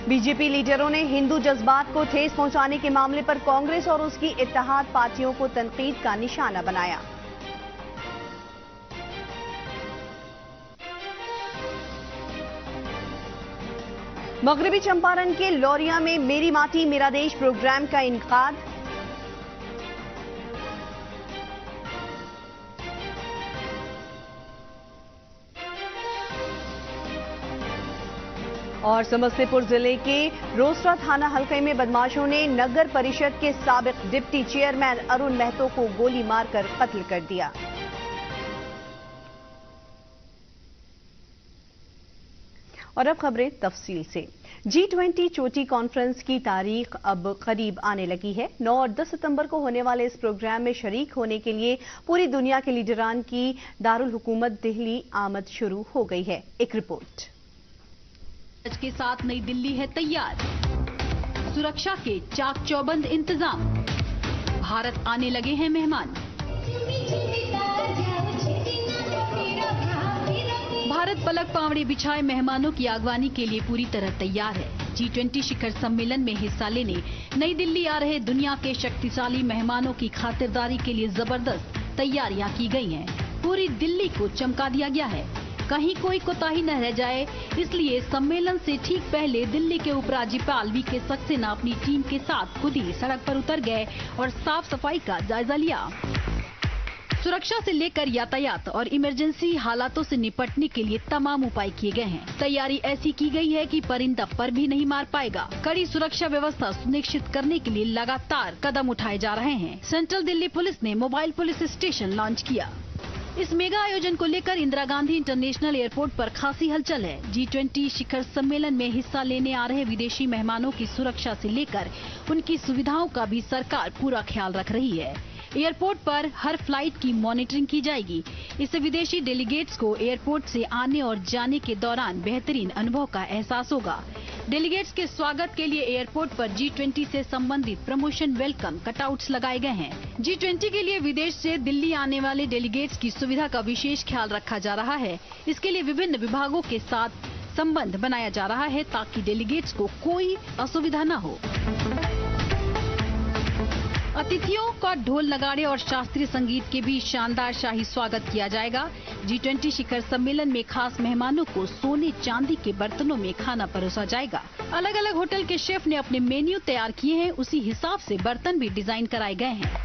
BJP लीडरों ने हिंदू जज्बात को ठेस पहुंचाने के मामले पर कांग्रेस और उसकी इत्तेहाद पार्टियों को तनकीद का निशाना बनाया। मगरबी चंपारण के लौरिया में मेरी माटी मेरा देश प्रोग्राम का इनेकाद। और समस्तीपुर जिले के रोसड़ा थाना हलके में बदमाशों ने नगर परिषद के साबिक डिप्टी चेयरमैन अरुण महतो को गोली मारकर कत्ल कर दिया। और अब खबरें तफसील से। G20 चोटी कॉन्फ्रेंस की तारीख अब करीब आने लगी है। 9 और 10 सितंबर को होने वाले इस प्रोग्राम में शरीक होने के लिए पूरी दुनिया के लीडरान की दारुल हुकूमत दिल्ली आमद शुरू हो गई है। एक रिपोर्ट। के साथ नई दिल्ली है तैयार, सुरक्षा के चाक चौबंद इंतजाम, भारत आने लगे हैं मेहमान। भारत पलक पावड़े बिछाए मेहमानों की आगवानी के लिए पूरी तरह तैयार है। G20 शिखर सम्मेलन में हिस्सा लेने नई दिल्ली आ रहे दुनिया के शक्तिशाली मेहमानों की खातिरदारी के लिए जबरदस्त तैयारियां की गई हैं। पूरी दिल्ली को चमका दिया गया है, कहीं कोई कोताही न रह जाए, इसलिए सम्मेलन से ठीक पहले दिल्ली के उपराज्यपाल वी के सक्सेना अपनी टीम के साथ खुद ही सड़क पर उतर गए और साफ सफाई का जायजा लिया। सुरक्षा से लेकर यातायात और इमरजेंसी हालातों से निपटने के लिए तमाम उपाय किए गए हैं। तैयारी ऐसी की गई है कि परिंदा पर भी नहीं मार पाएगा। कड़ी सुरक्षा व्यवस्था सुनिश्चित करने के लिए लगातार कदम उठाए जा रहे हैं। सेंट्रल दिल्ली पुलिस ने मोबाइल पुलिस स्टेशन लॉन्च किया। इस मेगा आयोजन को लेकर इंदिरा गांधी इंटरनेशनल एयरपोर्ट पर खासी हलचल है। G20 शिखर सम्मेलन में हिस्सा लेने आ रहे विदेशी मेहमानों की सुरक्षा से लेकर उनकी सुविधाओं का भी सरकार पूरा ख्याल रख रही है। एयरपोर्ट पर हर फ्लाइट की मॉनिटरिंग की जाएगी। इससे विदेशी डेलीगेट्स को एयरपोर्ट से आने और जाने के दौरान बेहतरीन अनुभव का एहसास होगा। डेलीगेट्स के स्वागत के लिए एयरपोर्ट पर G20 से संबंधित प्रमोशन वेलकम कटआउट्स लगाए गए हैं। G20 के लिए विदेश से दिल्ली आने वाले डेलीगेट्स की सुविधा का विशेष ख्याल रखा जा रहा है। इसके लिए विभिन्न विभागों के साथ संबंध बनाया जा रहा है ताकि डेलीगेट्स को कोई असुविधा न हो। अतिथियों का ढोल नगाड़े और शास्त्रीय संगीत के भी शानदार शाही स्वागत किया जाएगा। G20 शिखर सम्मेलन में खास मेहमानों को सोने चांदी के बर्तनों में खाना परोसा जाएगा। अलग अलग होटल के शेफ ने अपने मेन्यू तैयार किए हैं, उसी हिसाब से बर्तन भी डिजाइन कराए गए हैं।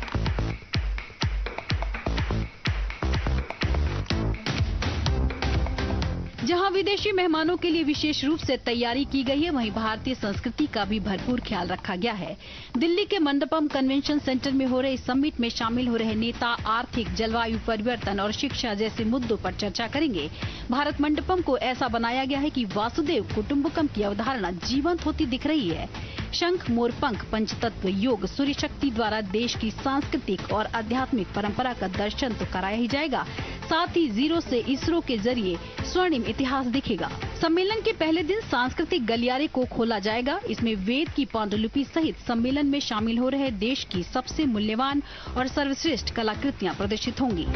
जहां विदेशी मेहमानों के लिए विशेष रूप से तैयारी की गई है, वहीं भारतीय संस्कृति का भी भरपूर ख्याल रखा गया है। दिल्ली के मंडपम कन्वेंशन सेंटर में हो रहे इस समिट में शामिल हो रहे नेता आर्थिक, जलवायु परिवर्तन और शिक्षा जैसे मुद्दों पर चर्चा करेंगे। भारत मंडपम को ऐसा बनाया गया है कि वासुदेव कुटुंबकम की अवधारणा जीवंत होती दिख रही है। शंख, मोर, पंख, पंचतत्व, योग, सूर्य शक्ति द्वारा देश की सांस्कृतिक और आध्यात्मिक परंपरा का दर्शन तो कराया ही जाएगा, साथ ही जीरो से इसरो के जरिए स्वर्णिम इतिहास दिखेगा। सम्मेलन के पहले दिन सांस्कृतिक गलियारे को खोला जाएगा। इसमें वेद की पांडुलिपि सहित सम्मेलन में शामिल हो रहे देश की सबसे मूल्यवान और सर्वश्रेष्ठ कलाकृतियां प्रदर्शित होंगी।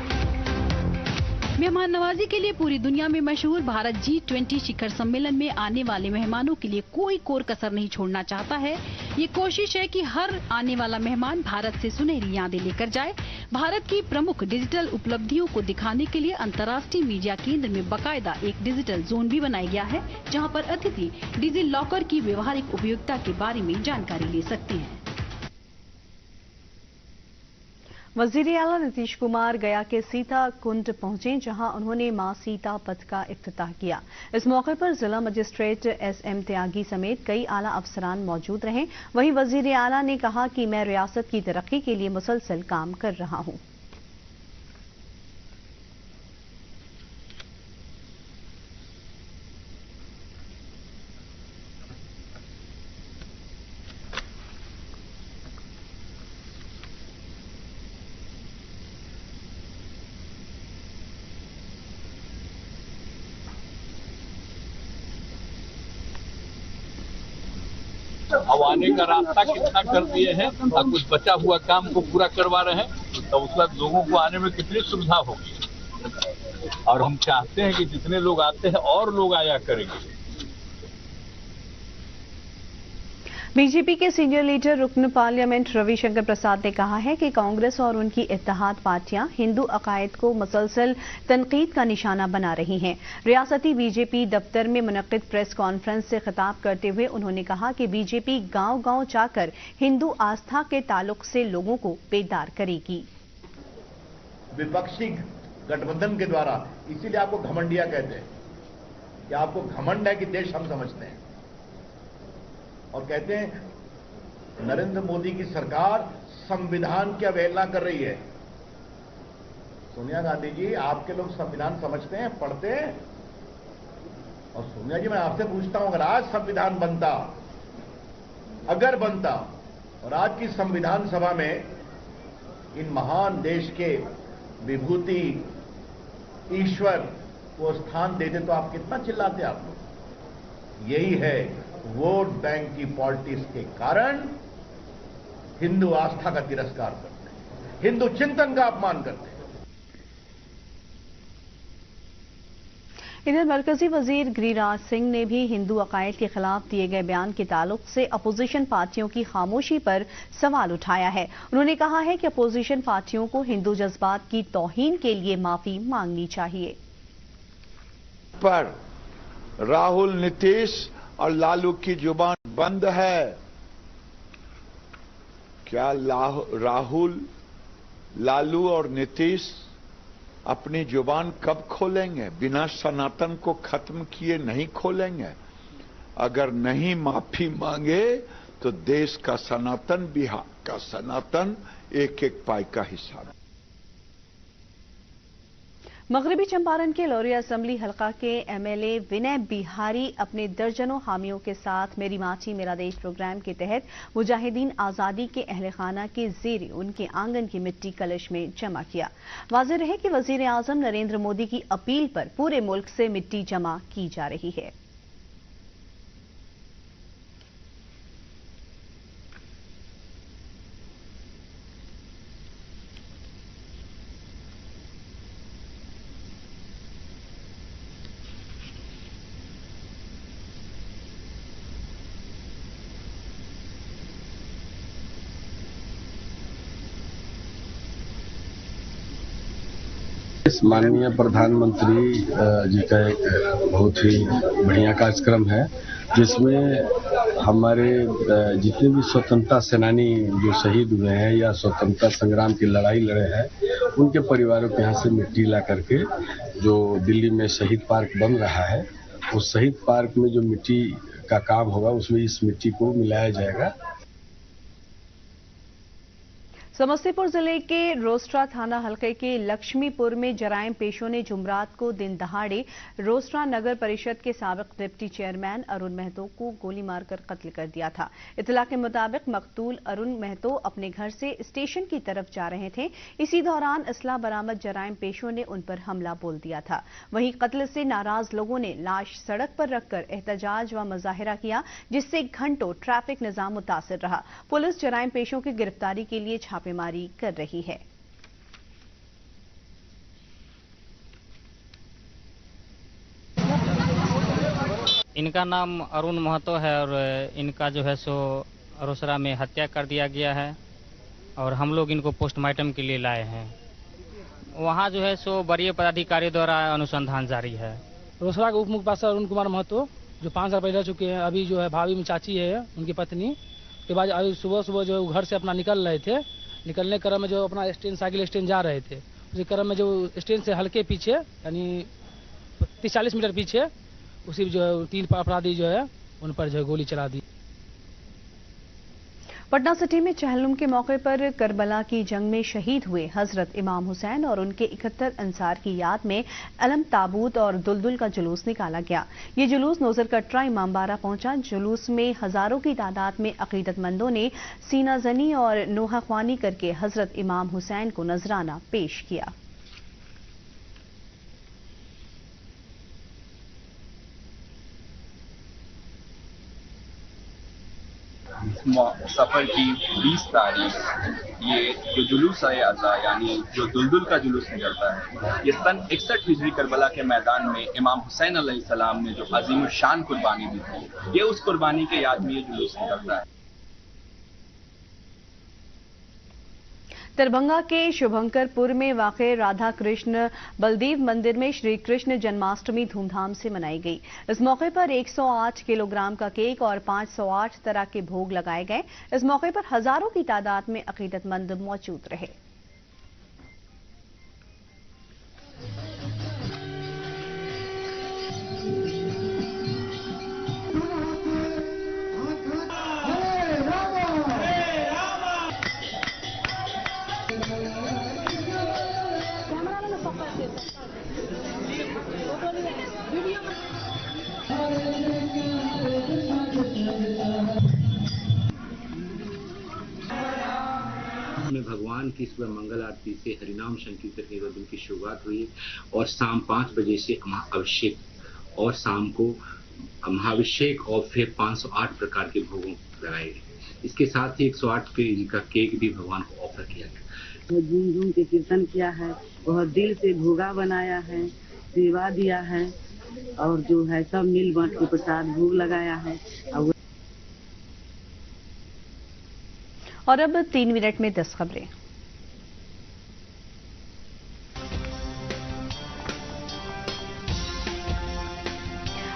मेहमान नवाजी के लिए पूरी दुनिया में मशहूर भारत G20 शिखर सम्मेलन में आने वाले मेहमानों के लिए कोई कोर कसर नहीं छोड़ना चाहता है। ये कोशिश है कि हर आने वाला मेहमान भारत से सुनहरी यादें लेकर जाए। भारत की प्रमुख डिजिटल उपलब्धियों को दिखाने के लिए अंतर्राष्ट्रीय मीडिया केंद्र में बाकायदा एक डिजिटल जोन भी बनाया गया है, जहाँ पर अतिथि डिजी लॉकर की व्यवहारिक उपयोगिता के बारे में जानकारी ले सकते हैं। वजीर आला नीतीश कुमार गया के सीता कुंड पहुंचे, जहां उन्होंने मां सीता पथ का इफ्तिताह किया। इस मौके पर जिला मजिस्ट्रेट SM त्यागी समेत कई आला अफसरान मौजूद रहे। वहीं वजीर आला ने कहा कि मैं रियासत की तरक्की के लिए मुसलसल काम कर रहा हूं। अब आने का रास्ता कितना कर दिए हैं और कुछ बचा हुआ काम को पूरा करवा रहे हैं, तो उसके बाद लोगों को आने में कितनी सुविधा होगी। और हम चाहते हैं कि जितने लोग आते हैं और लोग आया करेंगे। बीजेपी के सीनियर लीडर रुकन पार्लियामेंट रविशंकर प्रसाद ने कहा है कि कांग्रेस और उनकी इत्तेहाद पार्टियां हिंदू अकायद को मुसलसल तनकीद का निशाना बना रही हैं। रियासती बीजेपी दफ्तर में मुनक्किद प्रेस कॉन्फ्रेंस से खिताब करते हुए उन्होंने कहा कि बीजेपी गांव-गांव जाकर हिंदू आस्था के ताल्लुक से लोगों को बेदार करेगी। विपक्षी गठबंधन के द्वारा, इसीलिए आपको घमंडिया कहते हैं कि आपको घमंड है कि देश हम समझते हैं, और कहते हैं नरेंद्र मोदी की सरकार संविधान की अवहेलना कर रही है। सोनिया गांधी जी, आपके लोग संविधान समझते हैं, पढ़ते हैं? और सोनिया जी, मैं आपसे पूछता हूं, अगर आज संविधान बनता, और आज की संविधान सभा में इन महान देश के विभूति ईश्वर को स्थान देते तो आप कितना चिल्लाते आप लोग। यही है, वोट बैंक की पॉलिटिक्स के कारण हिंदू आस्था का तिरस्कार करते हैं, हिंदू चिंतन का अपमान करते हैं। इधर मरकजी वजीर गिरिराज सिंह ने भी हिंदू अकायद के खिलाफ दिए गए बयान के ताल्लुक से अपोजिशन पार्टियों की खामोशी पर सवाल उठाया है। उन्होंने कहा है कि अपोजिशन पार्टियों को हिंदू जज्बात की तौहीन के लिए माफी मांगनी चाहिए। पर राहुल, नीतीश और लालू की जुबान बंद है। क्या राहुल, लालू और नीतीश अपनी जुबान कब खोलेंगे? बिना सनातन को खत्म किए नहीं खोलेंगे। अगर नहीं माफी मांगे तो देश का सनातन, बिहार का सनातन एक एक पाई का हिस्सा। मगरबी चंपारण के लौरिया असेंबली हलका के एमएलए विनय बिहारी अपने दर्जनों हामियों के साथ मेरी माटी मेरा देश प्रोग्राम के तहत मुजाहिदीन आजादी के अहले खाना के जेर उनके आंगन की मिट्टी कलश में जमा किया। वाज़ेह रहे कि वजीर आजम नरेंद्र मोदी की अपील पर पूरे मुल्क से मिट्टी जमा की जा रही है। माननीय प्रधानमंत्री जी का एक बहुत ही बढ़िया कार्यक्रम है, जिसमें हमारे जितने भी स्वतंत्रता सेनानी जो शहीद हुए हैं या स्वतंत्रता संग्राम की लड़ाई लड़े हैं, उनके परिवारों के यहाँ से मिट्टी ला करके जो दिल्ली में शहीद पार्क बन रहा है, उस शहीद पार्क में जो मिट्टी का काम होगा उसमें इस मिट्टी को मिलाया जाएगा। समस्तीपुर जिले के रोस्ट्रा थाना हलके के लक्ष्मीपुर में जराइम पेशों ने जुमरात को दिन दहाड़े रोस्ट्रा नगर परिषद के साबिक डिप्टी चेयरमैन अरुण महतो को गोली मारकर कत्ल कर दिया था। इत्तला के मुताबिक मकतूल अरुण महतो अपने घर से स्टेशन की तरफ जा रहे थे। इसी दौरान असला बरामद जराइम पेशों ने उन पर हमला बोल दिया था। वहीं कत्ल से नाराज लोगों ने लाश सड़क पर रखकर एहतजाज व मुजाहिरा किया, जिससे घंटों ट्रैफिक निजाम मुतासिर रहा। पुलिस जराइम पेशों की गिरफ्तारी के लिए छापेमारी कर रही है। इनका नाम अरुण महतो है और इनका जो है सो रोसड़ा में हत्या कर दिया गया है और हम लोग इनको पोस्टमार्टम के लिए लाए हैं। वहाँ जो है सो वरीय पदाधिकारी द्वारा अनुसंधान जारी है। रोसड़ा के उप मुख्य पार्षद अरुण कुमार महतो जो 5 साल पहले रह चुके हैं, अभी जो है भाभी में चाची है उनकी पत्नी, के बाद अभी सुबह सुबह जो घर से अपना निकल रहे थे, निकलने क्रम में जो अपना स्टैंड साइकिल स्टैंड जा रहे थे, उसी क्रम में जो स्टैंड से हल्के पीछे यानी 30-40 मीटर पीछे उसी जो है 3 अपराधी जो है उन पर जो है गोली चला दी। पटना सिटी में चहलम के मौके पर करबला की जंग में शहीद हुए हजरत इमाम हुसैन और उनके 71 अंसार की याद में अलम ताबूत और दुलदुल का जुलूस निकाला गया। ये जुलूस नोजर कटरा इमामबाड़ा पहुंचा। जुलूस में हजारों की तादाद में अकीदतमंदों ने सीना जनी और नोहा ख्वानी करके हजरत इमाम हुसैन को नजराना पेश किया। सफर की 20 तारीख ये जो जुलूस है अज़ा यानी जो दुलदुल का जुलूस निकलता है, ये सन 61 हिजरी करबला के मैदान में इमाम हुसैन अलैहिस्सलाम ने जो अजीम शान कुर्बानी दी थी, ये उस कुर्बानी के याद में ये जुलूस निकलता है। दरभंगा के शुभंकरपुर में वाक़े राधा कृष्ण बलदेव मंदिर में श्री कृष्ण जन्माष्टमी धूमधाम से मनाई गई। इस मौके पर 108 किलोग्राम का केक और 508 तरह के भोग लगाए गए। इस मौके पर हजारों की तादाद में अकीदतमंद मौजूद रहे। में भगवान की सुबह मंगल आरती से हरिनाम संकीर्तन के दिन की शुरुआत हुई और शाम 5 बजे से महाअभिषेक और शाम को महाअभिषेक और फिर 508 प्रकार के भोगों लगाए गए। इसके साथ ही 108 केजी का केक भी भगवान को ऑफर किया गया। झूम झूम के कीर्तन किया है, बहुत दिल से भोगा बनाया है, सेवा दिया है और जो है सब मिल बांट के प्रसाद भोग लगाया है। और अब 3 मिनट में 10 खबरें।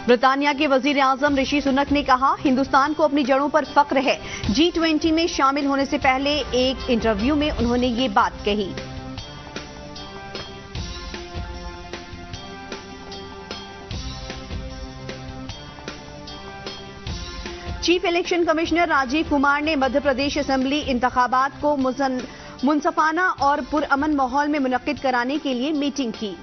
ब्रिटानिया के वजीर आजम ऋषि सुनक ने कहा, हिंदुस्तान को अपनी जड़ों पर फख्र है। G20 में शामिल होने से पहले एक इंटरव्यू में उन्होंने ये बात कही। Chief election commissioner Rajiv Kumar ने मध्य प्रदेश असेंबली इंतखाबात को मुनसफाना और पुरअमन माहौल में मुनक्किद कराने के लिए मीटिंग की।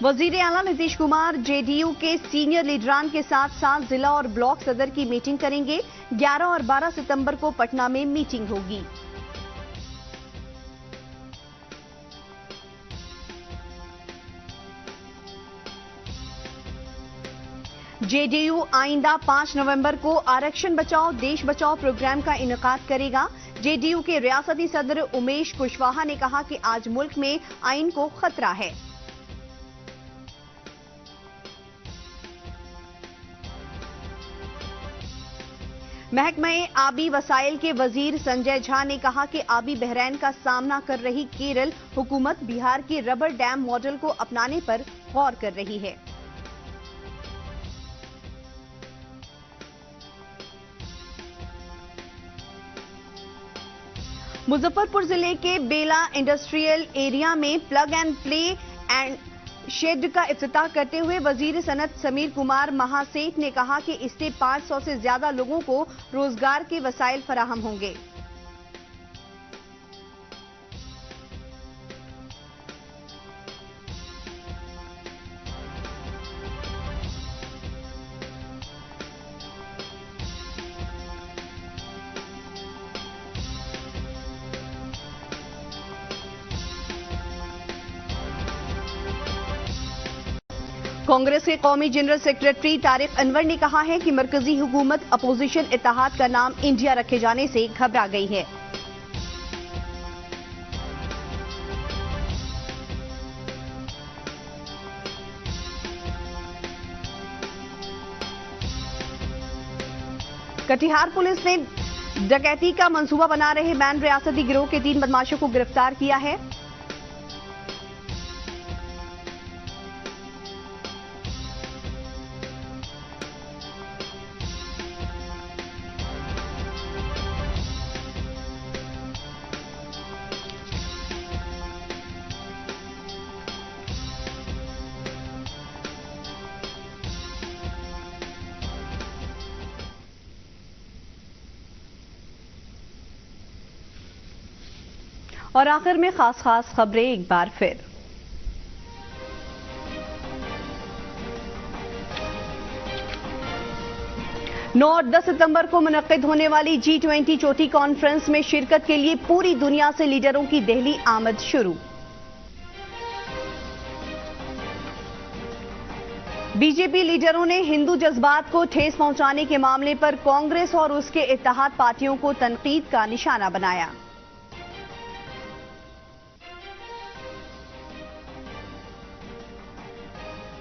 वजीर आला नीतीश कुमार जेडीयू के सीनियर लीडरान के साथ जिला और ब्लॉक सदर की मीटिंग करेंगे। 11 और 12 सितंबर को पटना में मीटिंग होगी। जेडीयू आइंदा 5 नवंबर को आरक्षण बचाओ देश बचाओ प्रोग्राम का इनेकाद करेगा। जेडीयू के रियासती सदर उमेश कुशवाहा ने कहा कि आज मुल्क में आइन को खतरा है। महकमे आबी वसाइल के वजीर संजय झा ने कहा कि आबी बहरैन का सामना कर रही केरल हुकूमत बिहार के रबर डैम मॉडल को अपनाने पर गौर कर रही है। मुजफ्फरपुर जिले के बेला इंडस्ट्रियल एरिया में plug and play and shed का इफ्तिताह करते हुए वजीर सनत समीर कुमार महासेठ ने कहा कि इससे 500 से ज्यादा लोगों को रोजगार के वसाइल फराहम होंगे। कांग्रेस के कौमी जनरल सेक्रेटरी तारिक अनवर ने कहा है कि मरकजी हुकूमत अपोजिशन इत्तेहाद का नाम इंडिया रखे जाने से घबरा गई है। कटिहार पुलिस ने डकैती का मंसूबा बना रहे बैन रियासती गिरोह के 3 बदमाशों को गिरफ्तार किया है। और आखिर में खास खबरें एक बार फिर। नौ और 10 सितंबर को मुनक्किद होने वाली G20 चोटी कॉन्फ्रेंस में शिरकत के लिए पूरी दुनिया से लीडरों की दिल्ली आमद शुरू। बीजेपी लीडरों ने हिंदू जज्बात को ठेस पहुंचाने के मामले पर कांग्रेस और उसके इत्तेहाद पार्टियों को तनकीद का निशाना बनाया।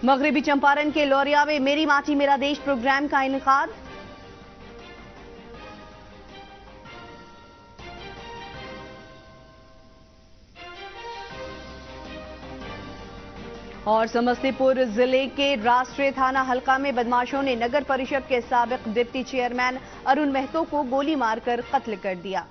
मगरबी चंपारण के लौरिया में मेरी माटी मेरा देश प्रोग्राम का इनेकाद। और समस्तीपुर जिले के राष्ट्रीय थाना हल्का में बदमाशों ने नगर परिषद के साबिक डिप्टी चेयरमैन अरुण महतो को गोली मारकर कत्ल कर दिया।